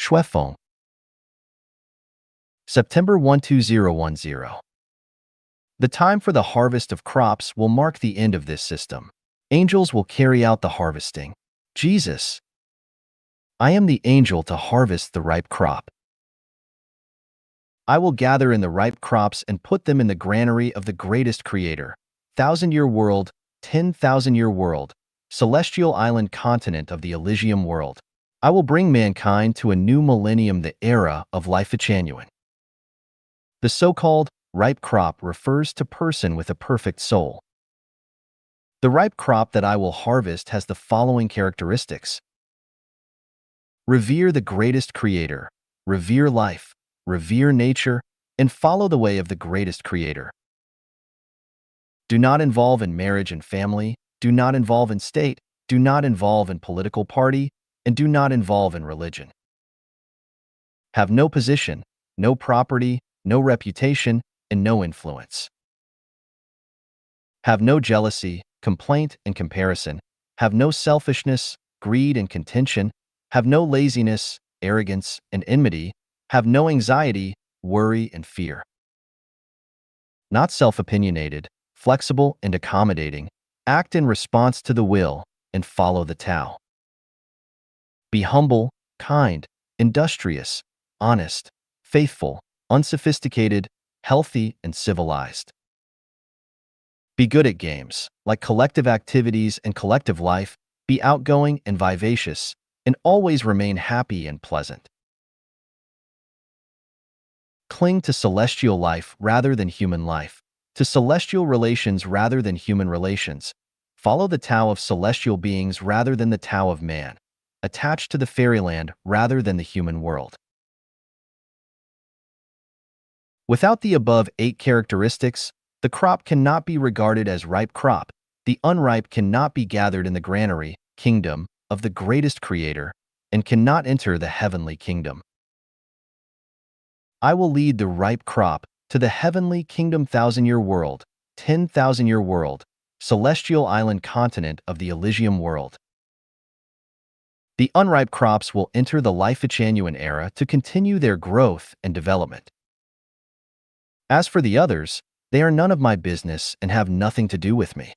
Xuefeng. September 12010. The time for the harvest of crops will mark the end of this system. Angels will carry out the harvesting. Jesus. I am the angel to harvest the ripe crop. I will gather in the ripe crops and put them in the granary of the greatest creator. 1,000-year world, 10,000-year world, celestial island continent of the Elysium world. I will bring mankind to a new millennium, the era of life genuine. The so-called ripe crop refers to person with a perfect soul. The ripe crop that I will harvest has the following characteristics. Revere the greatest creator, revere life, revere nature, and follow the way of the greatest creator. Do not involve in marriage and family, do not involve in state, do not involve in political party, and do not involve in religion. Have no position, no property, no reputation, and no influence. Have no jealousy, complaint, and comparison. Have no selfishness, greed, and contention. Have no laziness, arrogance, and enmity. Have no anxiety, worry, and fear. Not self-opinionated, flexible, and accommodating. Act in response to the will and follow the Tao. Be humble, kind, industrious, honest, faithful, unsophisticated, healthy, and civilized. Be good at games, like collective activities and collective life. Be outgoing and vivacious, and always remain happy and pleasant. Cling to celestial life rather than human life, to celestial relations rather than human relations. Follow the Tao of celestial beings rather than the Tao of man. Attach to the fairyland rather than the human world. Without the above 8 characteristics, the crop cannot be regarded as ripe crop. The unripe cannot be gathered in the granary, kingdom, of the greatest creator, and cannot enter the heavenly kingdom. I will lead the ripe crop to the heavenly kingdom, 1,000-year world, 10,000-year world, celestial island continent of the Elysium world. The unripe crops will enter the life genuine era to continue their growth and development. As for the others, they are none of my business and have nothing to do with me.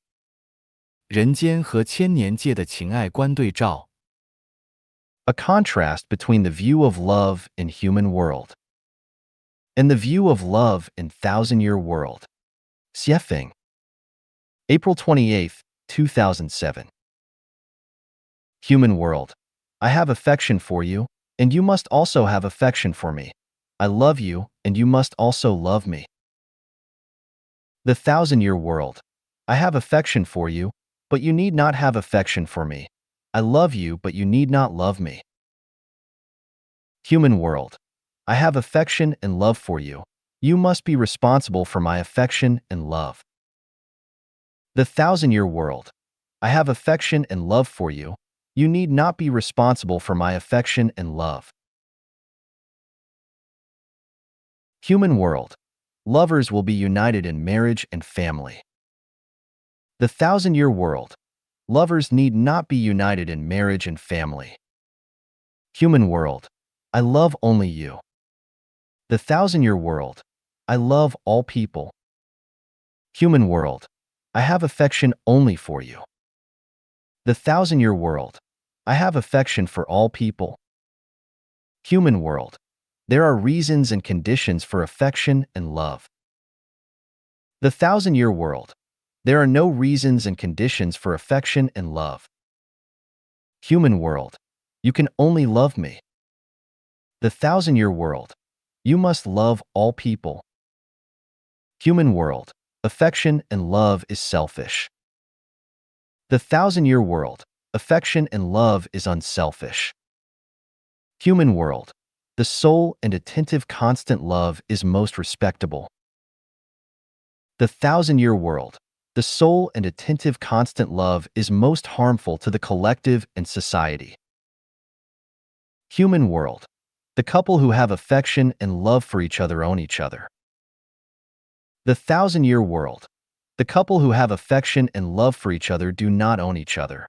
人间和千年界的情爱观对照 A contrast between the view of love in human world and the view of love in 1,000-year world. Xuefeng. April 28, 2007. Human world. I have affection for you, and you must also have affection for me. I love you, and you must also love me. The 1,000-year world. I have affection for you, but you need not have affection for me. I love you, but you need not love me. Human world. I have affection and love for you. You must be responsible for my affection and love. The 1,000-year world. I have affection and love for you. You need not be responsible for my affection and love. Human world. Lovers will be united in marriage and family. The 1,000-year world. Lovers need not be united in marriage and family. Human world. I love only you. The 1,000-year world. I love all people. Human world. I have affection only for you. The 1,000-year world. I have affection for all people. Human world. There are reasons and conditions for affection and love. The 1,000-year world. There are no reasons and conditions for affection and love. Human world. You can only love me. The 1,000-year world. You must love all people. Human world. Affection and love is selfish. The 1,000-year world. Affection and love is unselfish. Human world. The soul and attentive constant love is most respectable. The 1,000-year world. The soul and attentive constant love is most harmful to the collective and society. Human world. The couple who have affection and love for each other own each other. The 1,000-year world. The couple who have affection and love for each other do not own each other.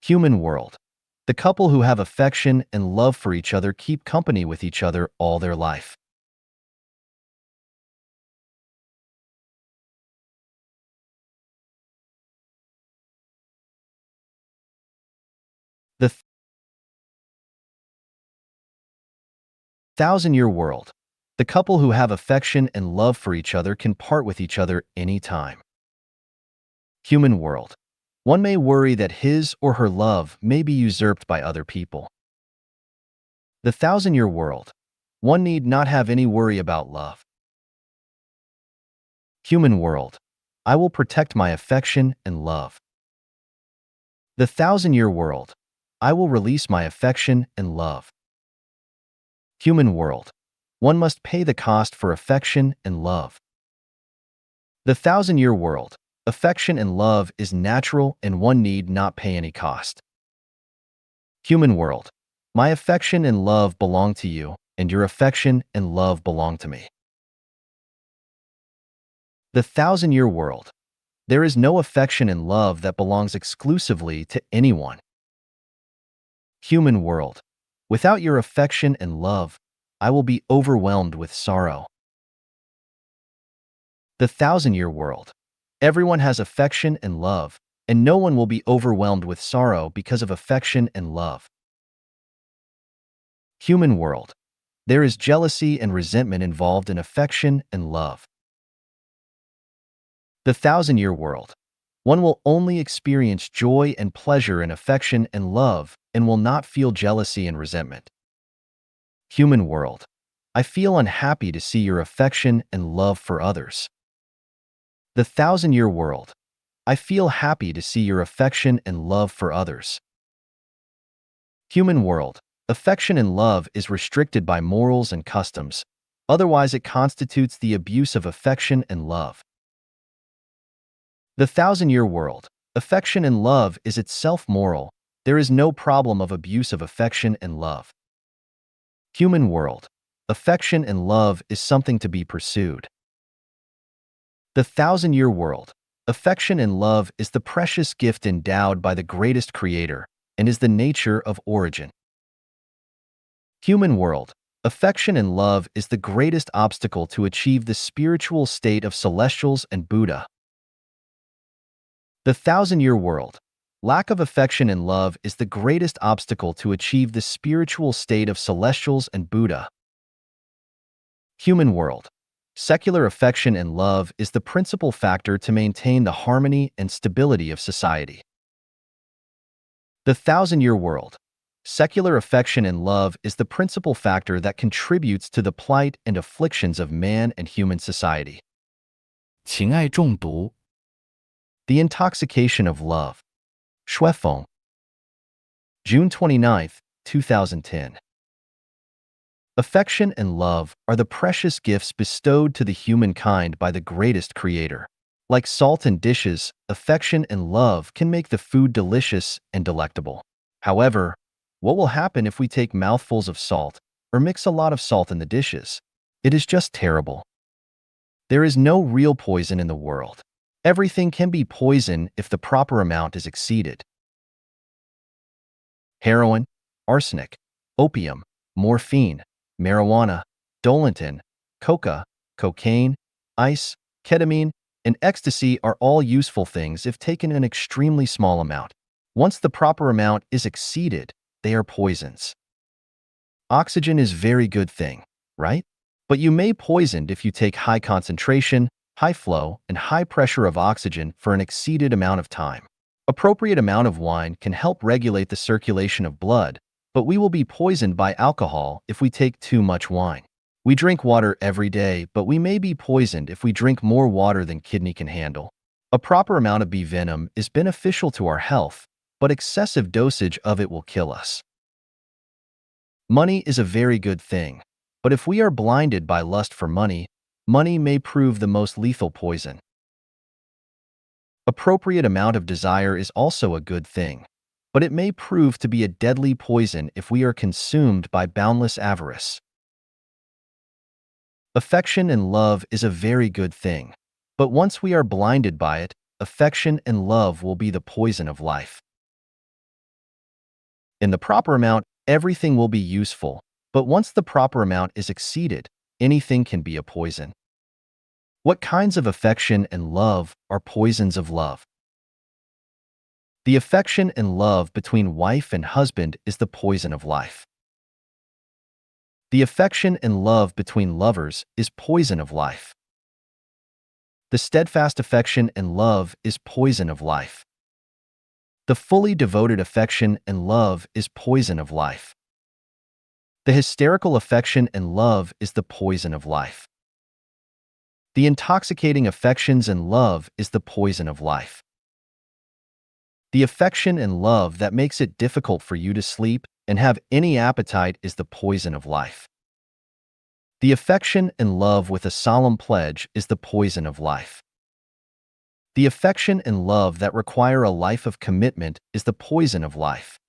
Human world. The couple who have affection and love for each other keep company with each other all their life. The 1,000-year world. The couple who have affection and love for each other can part with each other anytime. Human world. One may worry that his or her love may be usurped by other people. The 1,000-year world. One need not have any worry about love. Human world. I will protect my affection and love. The 1,000-year world. I will release my affection and love. Human world. One must pay the cost for affection and love. The 1,000-year world. Affection and love is natural and one need not pay any cost. Human world. My affection and love belong to you, and your affection and love belong to me. The 1,000-year world. There is no affection and love that belongs exclusively to anyone. Human world. Without your affection and love, I will be overwhelmed with sorrow. The 1,000-year world. Everyone has affection and love, and no one will be overwhelmed with sorrow because of affection and love. Human world. There is jealousy and resentment involved in affection and love. The 1,000-year world. One will only experience joy and pleasure in affection and love and will not feel jealousy and resentment. Human world. I feel unhappy to see your affection and love for others. The 1,000-year world. I feel happy to see your affection and love for others. Human world. Affection and love is restricted by morals and customs. Otherwise, it constitutes the abuse of affection and love. The 1,000-year world. Affection and love is itself moral. There is no problem of abuse of affection and love. Human world. Affection and love is something to be pursued. The 1,000-year world. Affection and love is the precious gift endowed by the greatest creator and is the nature of origin. Human world. Affection and love is the greatest obstacle to achieve the spiritual state of celestials and Buddha. The 1,000-year world. Lack of affection and love is the greatest obstacle to achieve the spiritual state of celestials and Buddha. Human world. Secular affection and love is the principal factor to maintain the harmony and stability of society. The 1,000-year world. Secular affection and love is the principal factor that contributes to the plight and afflictions of man and human society. 情爱中毒 The intoxication of love. Xuefeng. June 29, 2010. Affection and love are the precious gifts bestowed to the humankind by the greatest creator. Like salt in dishes, affection and love can make the food delicious and delectable. However, what will happen if we take mouthfuls of salt or mix a lot of salt in the dishes? It is just terrible. There is no real poison in the world. Everything can be poison if the proper amount is exceeded. Heroin, arsenic, opium, morphine, marijuana, Dolantin, coca, cocaine, ice, ketamine, and ecstasy are all useful things if taken in an extremely small amount. Once the proper amount is exceeded, they are poisons. Oxygen is a very good thing, right? But you may be poisoned if you take high concentration, high flow, and high pressure of oxygen for an exceeded amount of time. Appropriate amount of wine can help regulate the circulation of blood, but we will be poisoned by alcohol if we take too much wine. We drink water every day, but we may be poisoned if we drink more water than kidney can handle. A proper amount of bee venom is beneficial to our health, but excessive dosage of it will kill us. Money is a very good thing, but if we are blinded by lust for money, money may prove the most lethal poison. Appropriate amount of desire is also a good thing, but it may prove to be a deadly poison if we are consumed by boundless avarice. Affection and love is a very good thing, but once we are blinded by it, affection and love will be the poison of life. In the proper amount, everything will be useful, but once the proper amount is exceeded, anything can be a poison. What kinds of affection and love are poisons of love? The affection and love between wife and husband is the poison of life. The affection and love between lovers is poison of life. The steadfast affection and love is poison of life. The fully devoted affection and love is poison of life. The hysterical affection and love is the poison of life. The intoxicating affections and love is the poison of life. The affection and love that makes it difficult for you to sleep and have any appetite is the poison of life. The affection and love with a solemn pledge is the poison of life. The affection and love that require a life of commitment is the poison of life.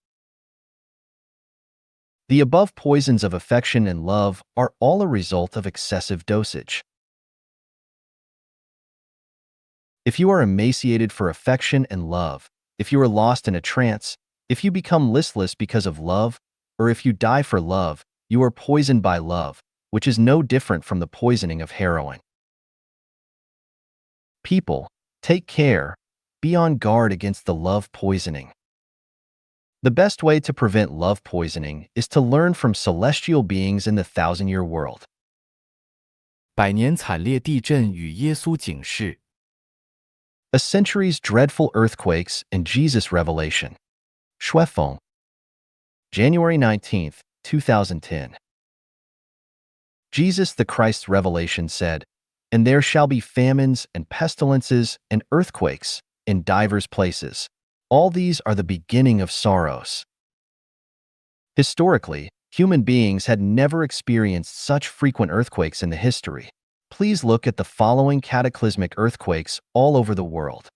The above poisons of affection and love are all a result of excessive dosage. If you are emaciated for affection and love, if you are lost in a trance, if you become listless because of love, or if you die for love, you are poisoned by love, which is no different from the poisoning of heroin. People, take care, be on guard against the love poisoning. The best way to prevent love poisoning is to learn from celestial beings in the thousand-year world. 百年惨烈地震与耶稣警示。 A century's dreadful earthquakes and Jesus' revelation. Xuefeng. January 19, 2010. Jesus the Christ's revelation said, "And there shall be famines and pestilences and earthquakes in divers places. All these are the beginning of sorrows." Historically, human beings had never experienced such frequent earthquakes in the history. Please look at the following cataclysmic earthquakes all over the world.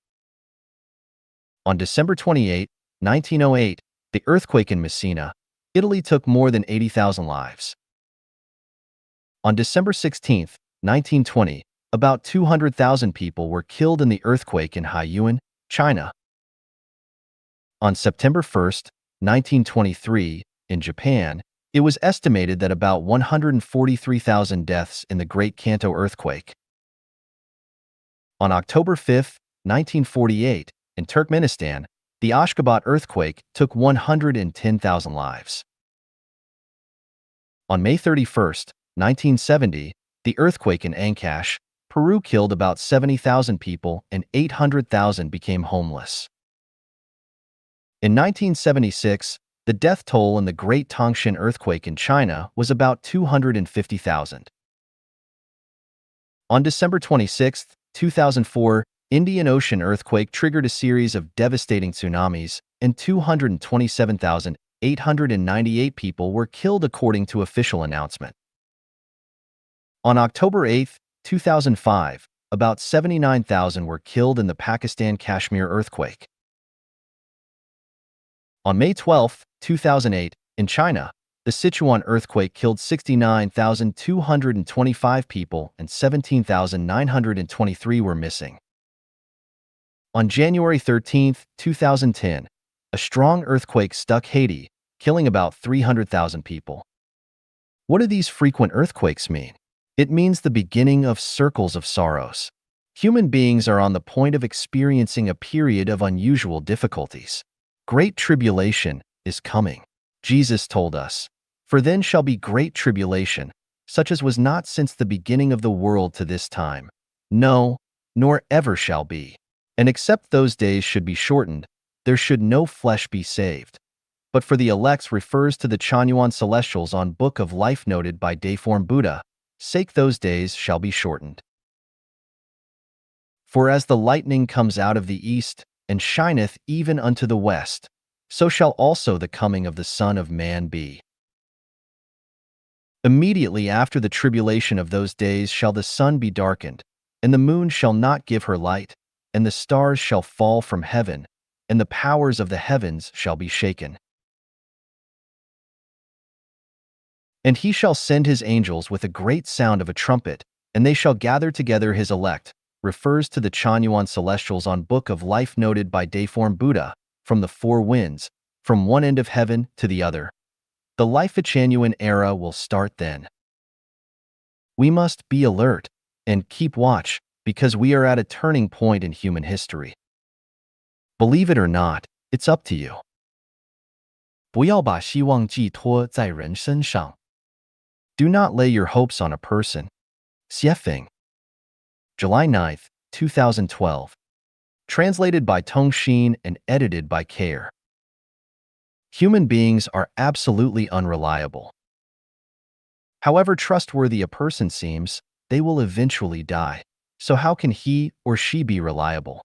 On December 28, 1908, the earthquake in Messina, Italy took more than 80,000 lives. On December 16, 1920, about 200,000 people were killed in the earthquake in Haiyuan, China. On September 1, 1923, in Japan, it was estimated that about 143,000 deaths in the Great Kanto earthquake. On October 5, 1948, in Turkmenistan, the Ashgabat earthquake took 110,000 lives. On May 31, 1970, the earthquake in Ancash, Peru killed about 70,000 people and 800,000 became homeless. In 1976, the death toll in the Great Tangshan earthquake in China was about 250,000. On December 26, 2004, Indian Ocean earthquake triggered a series of devastating tsunamis, and 227,898 people were killed according to official announcement. On October 8, 2005, about 79,000 were killed in the Pakistan Kashmir earthquake. On May 12, 2008, in China, the Sichuan earthquake killed 69,225 people and 17,923 were missing. On January 13, 2010, a strong earthquake struck Haiti, killing about 300,000 people. What do these frequent earthquakes mean? It means the beginning of circles of sorrows. Human beings are on the point of experiencing a period of unusual difficulties. Great tribulation is coming. Jesus told us, "For then shall be great tribulation, such as was not since the beginning of the world to this time, no, nor ever shall be. And except those days should be shortened, there should no flesh be saved." But for the elects refers to the Chanyuan celestials on Book of Life noted by Dayform Buddha, sake those days shall be shortened. For as the lightning comes out of the east, and shineth even unto the west, so shall also the coming of the Son of Man be. Immediately after the tribulation of those days shall the sun be darkened, and the moon shall not give her light, and the stars shall fall from heaven, and the powers of the heavens shall be shaken. And he shall send his angels with a great sound of a trumpet, and they shall gather together his elect, refers to the Chanyuan celestials on Book of Life noted by Dayform Buddha, from the four winds, from one end of heaven to the other. The Life-Genuine era will start then. We must be alert and keep watch because we are at a turning point in human history. Believe it or not, it's up to you. 不要把希望寄托在人身上。Do not lay your hopes on a person. Xuefeng. July 9th, 2012. Translated by Tong Xin and edited by Care. Human beings are absolutely unreliable. However trustworthy a person seems, they will eventually die. So how can he or she be reliable?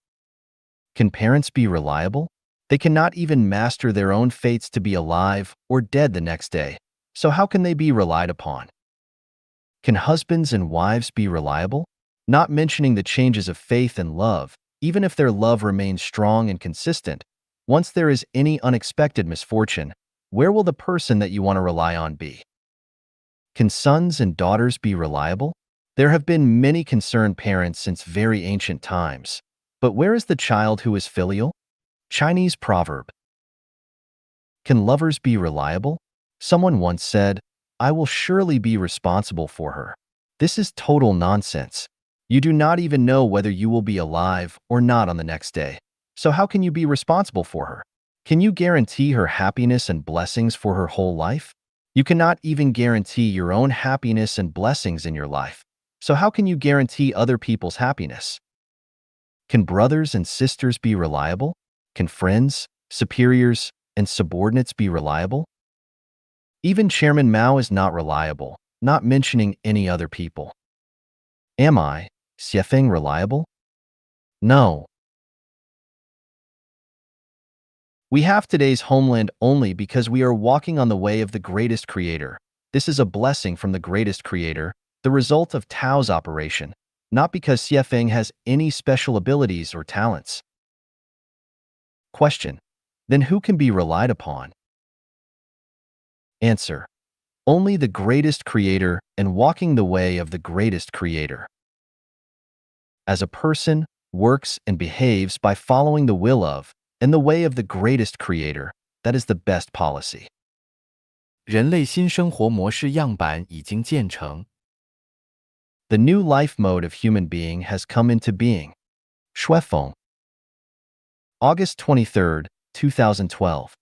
Can parents be reliable? They cannot even master their own fates to be alive or dead the next day. So how can they be relied upon? Can husbands and wives be reliable? Not mentioning the changes of faith and love, even if their love remains strong and consistent, once there is any unexpected misfortune, where will the person that you want to rely on be? Can sons and daughters be reliable? There have been many concerned parents since very ancient times. But where is the child who is filial? Chinese proverb. Can lovers be reliable? Someone once said, "I will surely be responsible for her." This is total nonsense. You do not even know whether you will be alive or not on the next day. So how can you be responsible for her? Can you guarantee her happiness and blessings for her whole life? You cannot even guarantee your own happiness and blessings in your life. So how can you guarantee other people's happiness? Can brothers and sisters be reliable? Can friends, superiors, and subordinates be reliable? Even Chairman Mao is not reliable, not mentioning any other people. Am I, Xuefeng, reliable? No. We have today's homeland only because we are walking on the way of the greatest creator. This is a blessing from the greatest creator, the result of Tao's operation, not because Xuefeng has any special abilities or talents. Question. Then who can be relied upon? Answer. Only the greatest creator and walking the way of the greatest creator. As a person works and behaves by following the will of and the way of the greatest creator, that is the best policy. 人类新生活模式样板已经建成。The new life mode of human being has come into being. Xuefeng. August 23rd, 2012.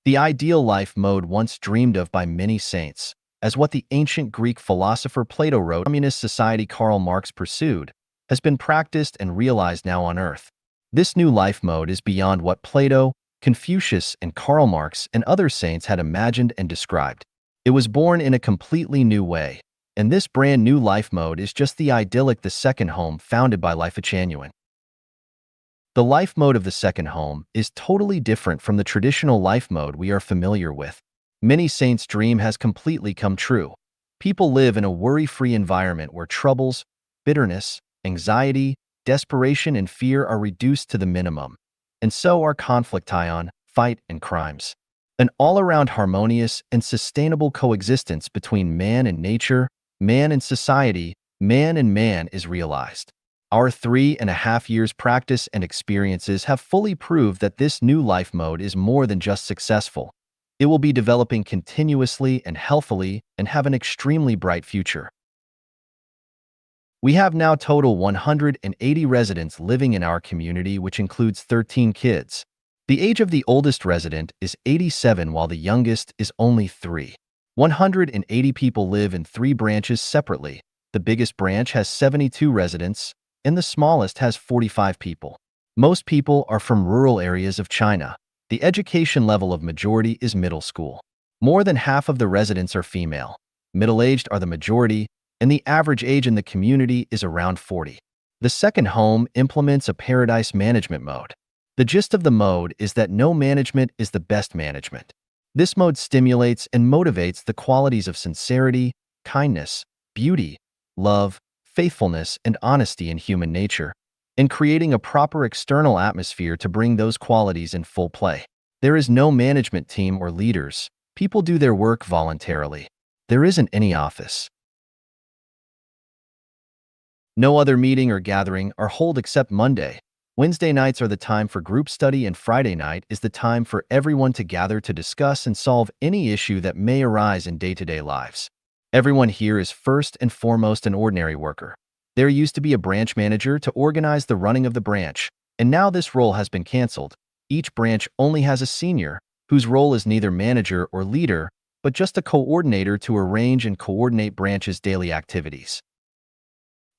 The ideal life mode once dreamed of by many saints, as what the ancient Greek philosopher Plato wrote, communist society Karl Marx pursued, has been practiced and realized now on Earth. This new life mode is beyond what Plato, Confucius, and Karl Marx and other saints had imagined and described. It was born in a completely new way, and this brand new life mode is just the idyllic the second home founded by Life-Genuine. The life mode of the second home is totally different from the traditional life mode we are familiar with. Many saints' dream has completely come true. People live in a worry-free environment where troubles, bitterness, anxiety, desperation, and fear are reduced to the minimum, and so are conflict, fight, and crimes. An all-around harmonious and sustainable coexistence between man and nature, man and society, man and man is realized. Our 3.5 years practice and experiences have fully proved that this new life mode is more than just successful. It will be developing continuously and healthily and have an extremely bright future. We have now total 180 residents living in our community, which includes 13 kids. The age of the oldest resident is 87 while the youngest is only 3. 180 people live in 3 branches separately. The biggest branch has 72 residents, and the smallest has 45 people. Most people are from rural areas of China. The education level of majority is middle school. More than half of the residents are female. Middle-aged are the majority, and the average age in the community is around 40. The second home implements a paradise management mode. The gist of the mode is that no management is the best management. This mode stimulates and motivates the qualities of sincerity, kindness, beauty, love, faithfulness, and honesty in human nature, and creating a proper external atmosphere to bring those qualities in full play. There is no management team or leaders. People do their work voluntarily. There isn't any office. No other meeting or gathering are held except Monday, Wednesday nights are the time for group study, and Friday night is the time for everyone to gather to discuss and solve any issue that may arise in day-to-day lives. Everyone here is first and foremost an ordinary worker. There used to be a branch manager to organize the running of the branch, and now this role has been canceled. Each branch only has a senior, whose role is neither manager or leader, but just a coordinator to arrange and coordinate branch's daily activities.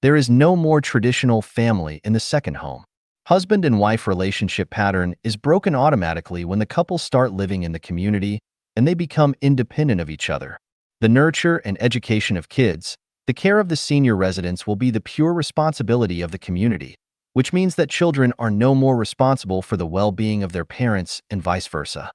There is no more traditional family in the second home. Husband and wife relationship pattern is broken automatically when the couple start living in the community and they become independent of each other. The nurture and education of kids, the care of the senior residents will be the pure responsibility of the community, which means that children are no more responsible for the well-being of their parents and vice versa.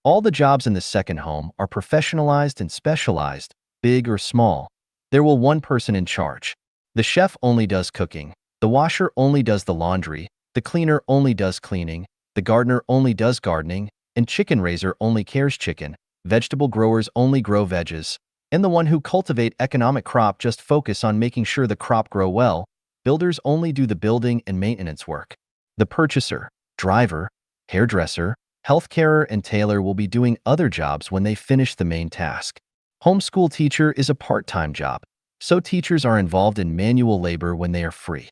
All the jobs in the second home are professionalized and specialized, big or small. There will one person in charge. The chef only does cooking. The washer only does the laundry, the cleaner only does cleaning, the gardener only does gardening, and chicken raiser only cares chicken, vegetable growers only grow veggies, and the one who cultivate economic crop just focus on making sure the crop grow well, builders only do the building and maintenance work. The purchaser, driver, hairdresser, healthcarer, and tailor will be doing other jobs when they finish the main task. Homeschool teacher is a part-time job, so teachers are involved in manual labor when they are free.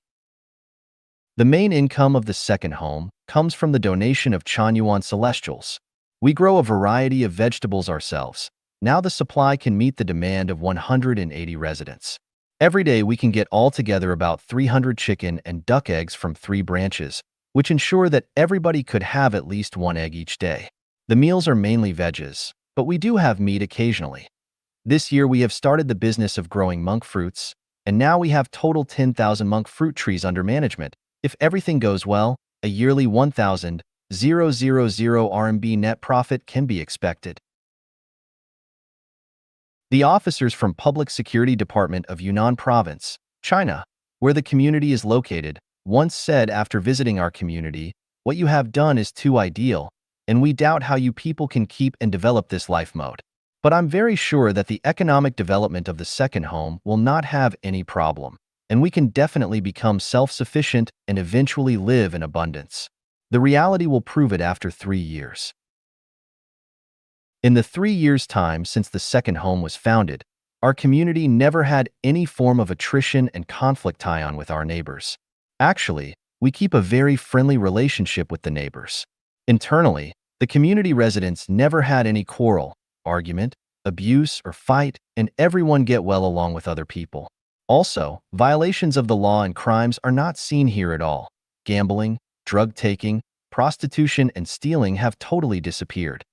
The main income of the second home comes from the donation of Chanyuan celestials. We grow a variety of vegetables ourselves. Now the supply can meet the demand of 180 residents. Every day we can get altogether about 300 chicken and duck eggs from 3 branches, which ensure that everybody could have at least 1 egg each day. The meals are mainly veggies, but we do have meat occasionally. This year we have started the business of growing monk fruits, and now we have total 10,000 monk fruit trees under management. If everything goes well, a yearly 1,000 RMB net profit can be expected. The officers from Public Security Department of Yunnan Province, China, where the community is located, once said after visiting our community, "What you have done is too ideal, and we doubt how you people can keep and develop this life mode. But I'm very sure that the economic development of the second home will not have any problem, and we can definitely become self-sufficient and eventually live in abundance. The reality will prove it after 3 years." In the 3 years' time since the second home was founded, our community never had any form of attrition and conflict tie-on with our neighbors. Actually, we keep a very friendly relationship with the neighbors. Internally, the community residents never had any quarrel, argument, abuse, or fight, and everyone get well along with other people. Also, violations of the law and crimes are not seen here at all. Gambling, drug taking, prostitution, and stealing have totally disappeared.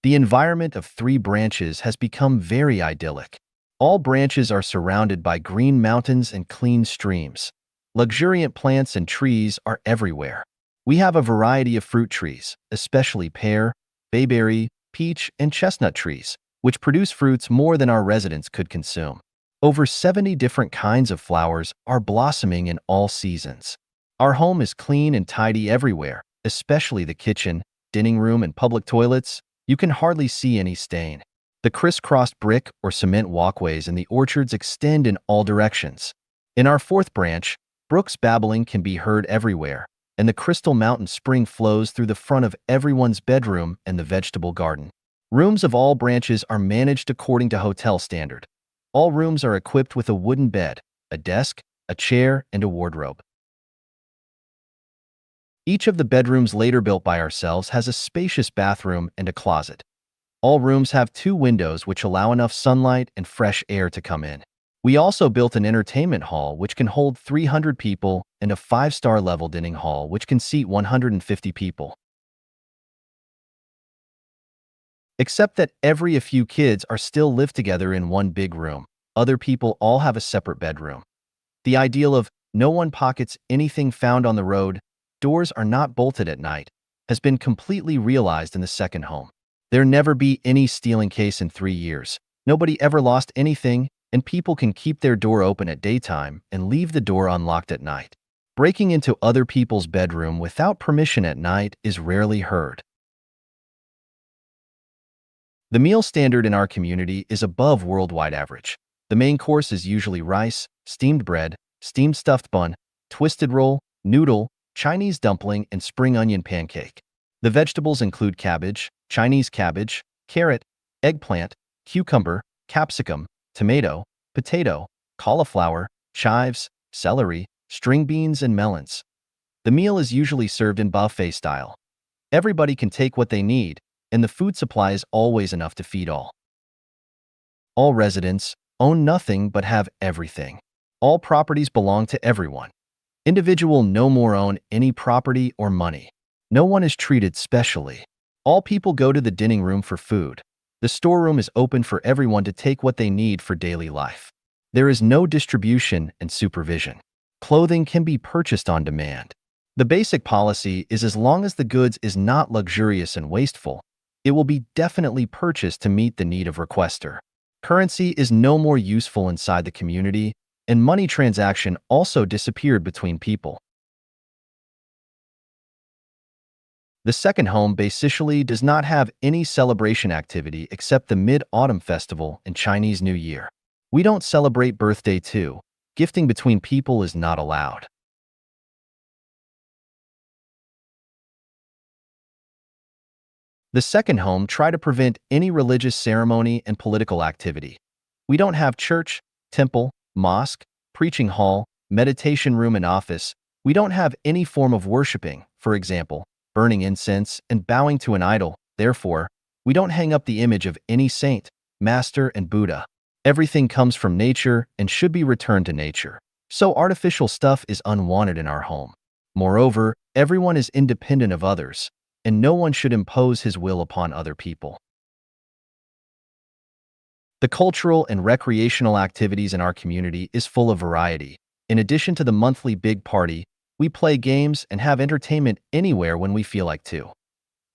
The environment of 3 branches has become very idyllic. All branches are surrounded by green mountains and clean streams. Luxuriant plants and trees are everywhere. We have a variety of fruit trees, especially pear, bayberry, peach, and chestnut trees, which produce fruits more than our residents could consume. Over 70 different kinds of flowers are blossoming in all seasons. Our home is clean and tidy everywhere, especially the kitchen, dining room, and public toilets. You can hardly see any stain. The crisscrossed brick or cement walkways in the orchards extend in all directions. In our 4th branch, brooks babbling can be heard everywhere, and the Crystal Mountain spring flows through the front of everyone's bedroom and the vegetable garden. Rooms of all branches are managed according to hotel standard. All rooms are equipped with a wooden bed, a desk, a chair, and a wardrobe. Each of the bedrooms later built by ourselves has a spacious bathroom and a closet. All rooms have 2 windows which allow enough sunlight and fresh air to come in. We also built an entertainment hall which can hold 300 people and a 5-star level dining hall which can seat 150 people. Except that a few kids are still live together in one big room. Other people all have a separate bedroom. The ideal of no one pockets anything found on the road, doors are not bolted at night, has been completely realized in the second home. There never be any stealing case in 3 years. Nobody ever lost anything, and people can keep their door open at daytime and leave the door unlocked at night. Breaking into other people's bedroom without permission at night is rarely heard. The meal standard in our community is above worldwide average. The main course is usually rice, steamed bread, steamed stuffed bun, twisted roll, noodle, Chinese dumpling, and spring onion pancake. The vegetables include cabbage, Chinese cabbage, carrot, eggplant, cucumber, capsicum, tomato, potato, cauliflower, chives, celery, string beans, and melons. The meal is usually served in buffet style. Everybody can take what they need, and the food supply is always enough to feed all. All residents own nothing but have everything. All properties belong to everyone. Individual no more own any property or money. No one is treated specially. All people go to the dining room for food. The storeroom is open for everyone to take what they need for daily life. There is no distribution and supervision. Clothing can be purchased on demand. The basic policy is as long as the goods is not luxurious and wasteful, it will be definitely purchased to meet the need of requester. Currency is no more useful inside the community, and money transaction also disappeared between people. The second home basically does not have any celebration activity except the Mid-Autumn Festival and Chinese New Year. We don't celebrate birthday too. Gifting between people is not allowed. The second home try to prevent any religious ceremony and political activity. We don't have church, temple, mosque, preaching hall, meditation room and office. We don't have any form of worshiping, for example, burning incense and bowing to an idol. Therefore, we don't hang up the image of any saint, master, and Buddha. Everything comes from nature and should be returned to nature. So artificial stuff is unwanted in our home. Moreover, everyone is independent of others, and no one should impose his will upon other people. The cultural and recreational activities in our community is full of variety. In addition to the monthly big party, we play games and have entertainment anywhere when we feel like to.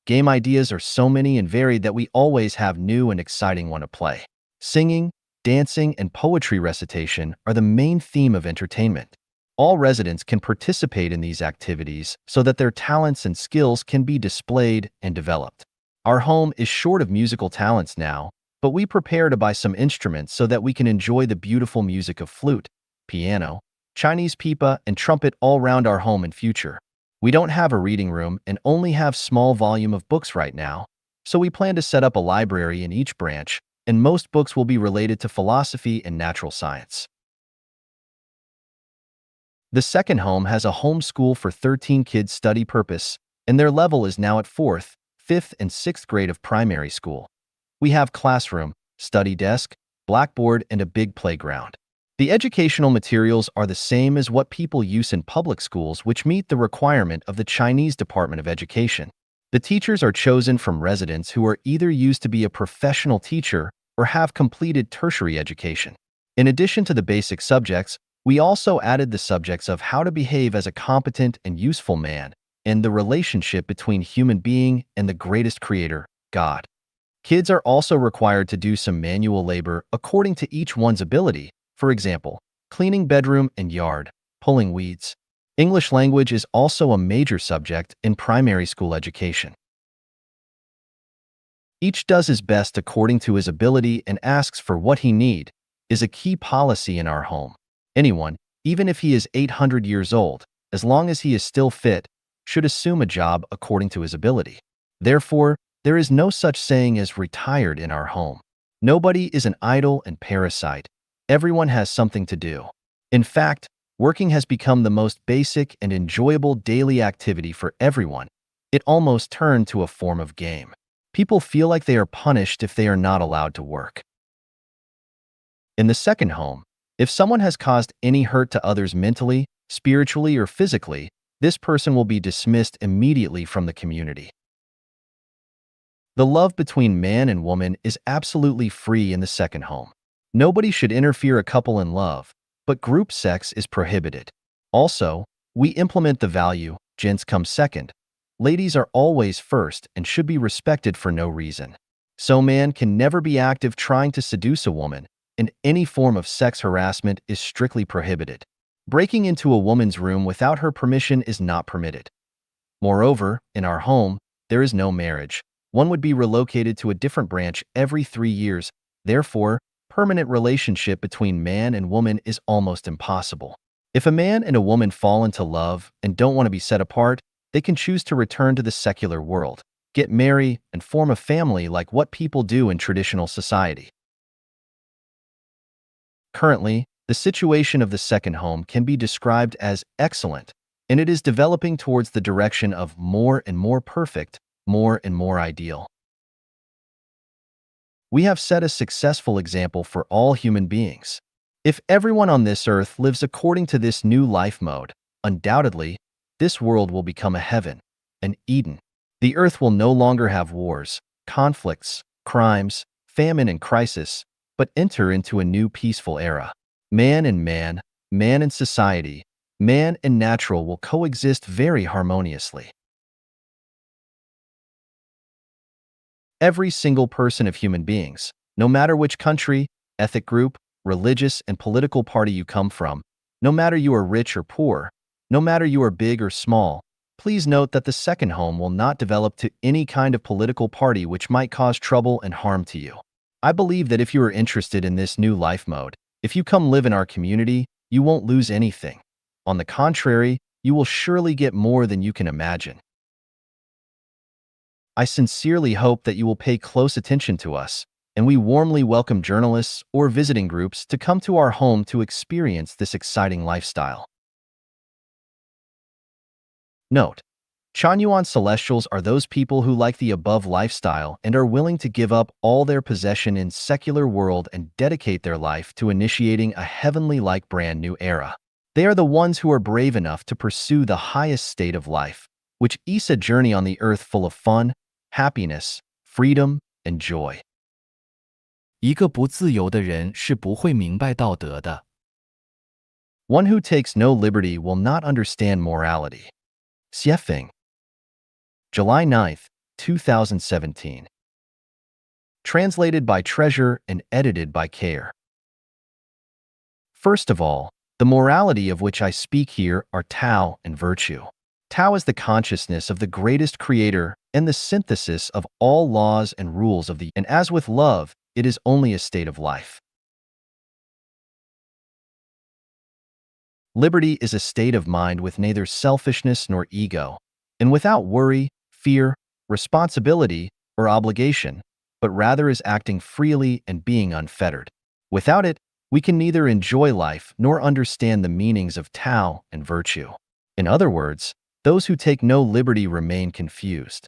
Game ideas are so many and varied that we always have new and exciting one to play. Singing, dancing, and poetry recitation are the main theme of entertainment. All residents can participate in these activities so that their talents and skills can be displayed and developed. Our home is short of musical talents now, but we prepare to buy some instruments so that we can enjoy the beautiful music of flute, piano, Chinese pipa, and trumpet all round our home in future. We don't have a reading room and only have small volume of books right now, so we plan to set up a library in each branch, and most books will be related to philosophy and natural science. The second home has a home school for 13 kids study purpose, and their level is now at 4th, 5th, and 6th grade of primary school. We have classroom, study desk, blackboard, and a big playground. The educational materials are the same as what people use in public schools, which meet the requirement of the Chinese Department of Education. The teachers are chosen from residents who are either used to be a professional teacher or have completed tertiary education. In addition to the basic subjects, we also added the subjects of how to behave as a competent and useful man, and the relationship between human being and the greatest creator, God. Kids are also required to do some manual labor according to each one's ability, for example, cleaning bedroom and yard, pulling weeds. English language is also a major subject in primary school education. Each does his best according to his ability and asks for what he need, is a key policy in our home. Anyone, even if he is 800 years old, as long as he is still fit, should assume a job according to his ability. Therefore, there is no such saying as retired in our home. Nobody is an idle and parasite. Everyone has something to do. In fact, working has become the most basic and enjoyable daily activity for everyone. It almost turned to a form of game. People feel like they are punished if they are not allowed to work. In the second home, if someone has caused any hurt to others mentally, spiritually, or physically, this person will be dismissed immediately from the community. The love between man and woman is absolutely free in the second home. Nobody should interfere a couple in love, but group sex is prohibited. Also, we implement the value, gents come second. Ladies are always first and should be respected for no reason. So man can never be active trying to seduce a woman, and any form of sex harassment is strictly prohibited. Breaking into a woman's room without her permission is not permitted. Moreover, in our home, there is no marriage. One would be relocated to a different branch every 3 years. Therefore, permanent relationship between man and woman is almost impossible. If a man and a woman fall into love and don't want to be set apart, they can choose to return to the secular world, get married, and form a family like what people do in traditional society. Currently, the situation of the second home can be described as excellent, and it is developing towards the direction of more and more perfect, more and more ideal. We have set a successful example for all human beings. If everyone on this earth lives according to this new life mode, undoubtedly, this world will become a heaven, an Eden. The earth will no longer have wars, conflicts, crimes, famine, and crisis, but enter into a new peaceful era. Man and man, man and society, man and natural will coexist very harmoniously. Every single person of human beings, no matter which country, ethnic group, religious and political party you come from, no matter you are rich or poor, no matter you are big or small, please note that the second home will not develop to any kind of political party which might cause trouble and harm to you. I believe that if you are interested in this new life mode, if you come live in our community, you won't lose anything. On the contrary, you will surely get more than you can imagine. I sincerely hope that you will pay close attention to us, and we warmly welcome journalists or visiting groups to come to our home to experience this exciting lifestyle. Note: Chanyuan Celestials are those people who like the above lifestyle and are willing to give up all their possession in secular world and dedicate their life to initiating a heavenly-like brand new era. They are the ones who are brave enough to pursue the highest state of life, which is a journey on the earth full of fun, happiness, freedom, and joy. 一个不自由的人是不会明白道德的。One who takes no liberty will not understand morality. Xuefeng. July 9th, 2017. Translated by Treasure and edited by Care. First of all, the morality of which I speak here are Tao and virtue. Tao is the consciousness of the greatest creator and the synthesis of all laws and rules of the, and as with love, it is only a state of life. Liberty is a state of mind with neither selfishness nor ego, and without worry, fear, responsibility, or obligation, but rather is acting freely and being unfettered. Without it, we can neither enjoy life nor understand the meanings of Tao and virtue. In other words, those who take no liberty remain confused.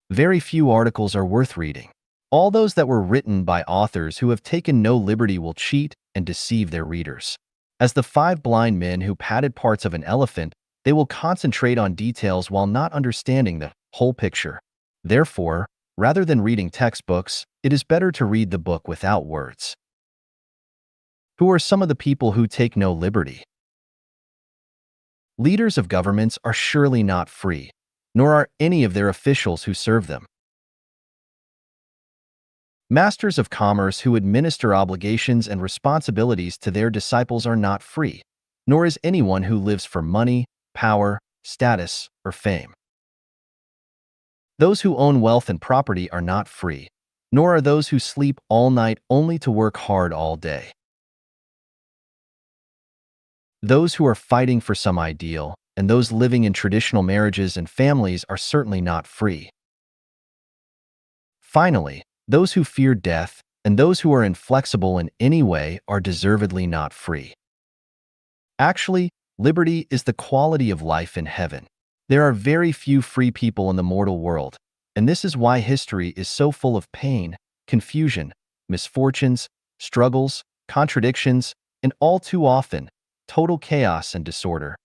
Very few articles are worth reading. All those that were written by authors who have taken no liberty will cheat and deceive their readers. As the 5 blind men who patted parts of an elephant, they will concentrate on details while not understanding the whole picture. Therefore, rather than reading textbooks, it is better to read the book without words. Who are some of the people who take no liberty? Leaders of governments are surely not free, nor are any of their officials who serve them. Masters of commerce who administer obligations and responsibilities to their disciples are not free, nor is anyone who lives for money, power, status, or fame. Those who own wealth and property are not free, nor are those who sleep all night only to work hard all day. Those who are fighting for some ideal and those living in traditional marriages and families are certainly not free. Finally, those who fear death and those who are inflexible in any way are deservedly not free. Actually, liberty is the quality of life in heaven. There are very few free people in the mortal world, and this is why history is so full of pain, confusion, misfortunes, struggles, contradictions, and all too often, total chaos and disorder.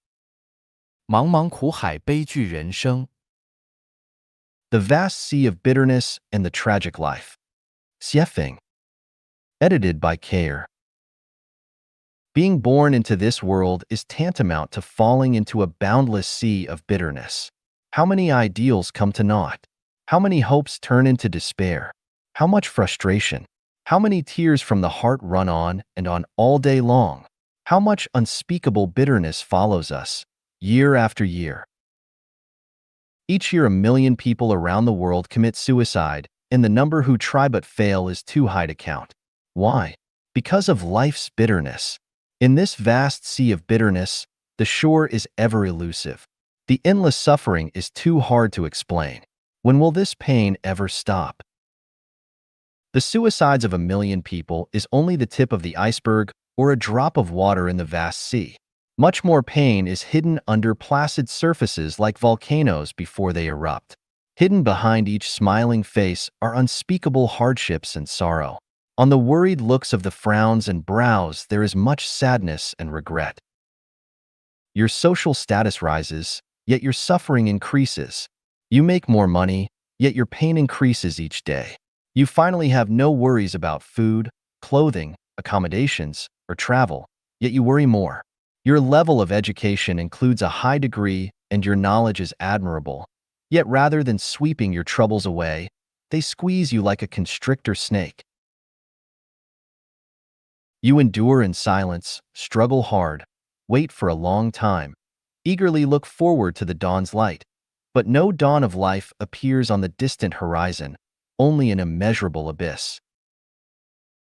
茫茫苦海，悲剧人生。The vast sea of bitterness and the tragic life. Xuefeng. Edited by Care. Being born into this world is tantamount to falling into a boundless sea of bitterness. How many ideals come to naught? How many hopes turn into despair? How much frustration? How many tears from the heart run on and on all day long? How much unspeakable bitterness follows us, year after year? Each year 1 million people around the world commit suicide, and the number who try but fail is too high to count. Why? Because of life's bitterness. In this vast sea of bitterness, the shore is ever elusive. The endless suffering is too hard to explain. When will this pain ever stop? The suicides of 1 million people is only the tip of the iceberg or a drop of water in the vast sea. Much more pain is hidden under placid surfaces like volcanoes before they erupt. Hidden behind each smiling face are unspeakable hardships and sorrow. On the worried looks of the frowns and brows there is much sadness and regret. Your social status rises, yet your suffering increases. You make more money, yet your pain increases each day. You finally have no worries about food, clothing, accommodations, or travel, yet you worry more. Your level of education includes a high degree and your knowledge is admirable, yet rather than sweeping your troubles away, they squeeze you like a constrictor snake. You endure in silence, struggle hard, wait for a long time, eagerly look forward to the dawn's light, but no dawn of life appears on the distant horizon, only an immeasurable abyss.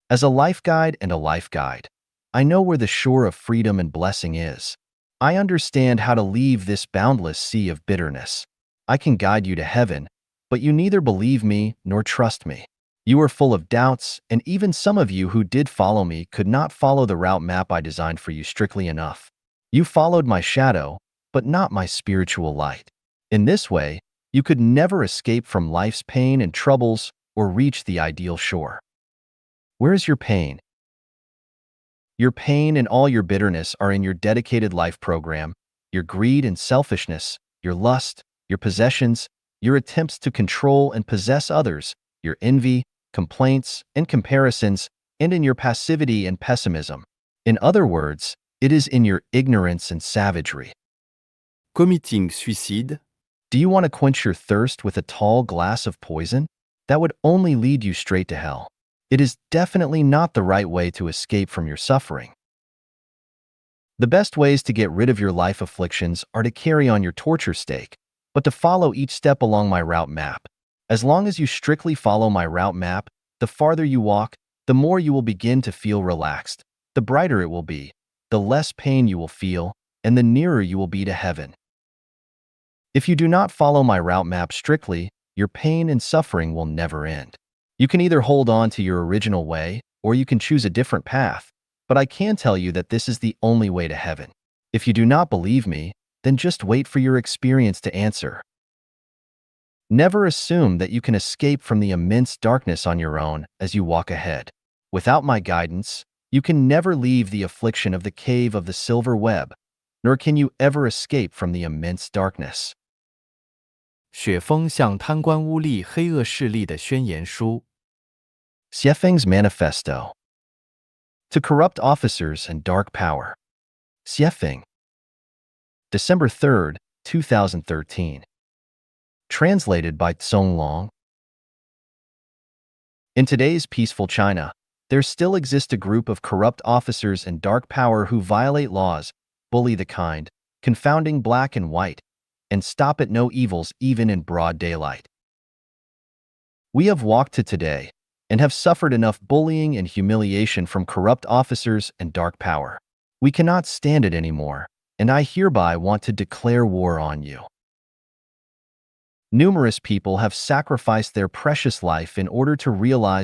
As a life guide and a life guide, I know where the shore of freedom and blessing is. I understand how to leave this boundless sea of bitterness. I can guide you to heaven, but you neither believe me nor trust me. You are full of doubts, and even some of you who did follow me could not follow the route map I designed for you strictly enough. You followed my shadow, but not my spiritual light. In this way, you could never escape from life's pain and troubles or reach the ideal shore. Where is your pain? Your pain and all your bitterness are in your dedicated life program, your greed and selfishness, your lust, your possessions, your attempts to control and possess others, your envy, complaints, and comparisons, and in your passivity and pessimism. In other words, it is in your ignorance and savagery. Committing suicide. Do you want to quench your thirst with a tall glass of poison? That would only lead you straight to hell. It is definitely not the right way to escape from your suffering. The best ways to get rid of your life afflictions are to carry on your torture stake, but to follow each step along my route map. As long as you strictly follow my route map, the farther you walk, the more you will begin to feel relaxed, the brighter it will be, the less pain you will feel, and the nearer you will be to heaven. If you do not follow my route map strictly, your pain and suffering will never end. You can either hold on to your original way, or you can choose a different path, but I can tell you that this is the only way to heaven. If you do not believe me, then just wait for your experience to answer. Never assume that you can escape from the immense darkness on your own as you walk ahead. Without my guidance, you can never leave the affliction of the cave of the silver web, nor can you ever escape from the immense darkness. 雪峰向贪官污吏黑恶势力的宣言书。Xuefeng's Manifesto. To corrupt officers and dark power. Xuefeng. December 3, 2013. Translated by Tsong Long. In today's peaceful China, there still exists a group of corrupt officers and dark power who violate laws, bully the kind, confounding black and white, and stop at no evils even in broad daylight. We have walked to today and have suffered enough bullying and humiliation from corrupt officers and dark power. We cannot stand it anymore, and I hereby want to declare war on you. Numerous people have sacrificed their precious life in order to realize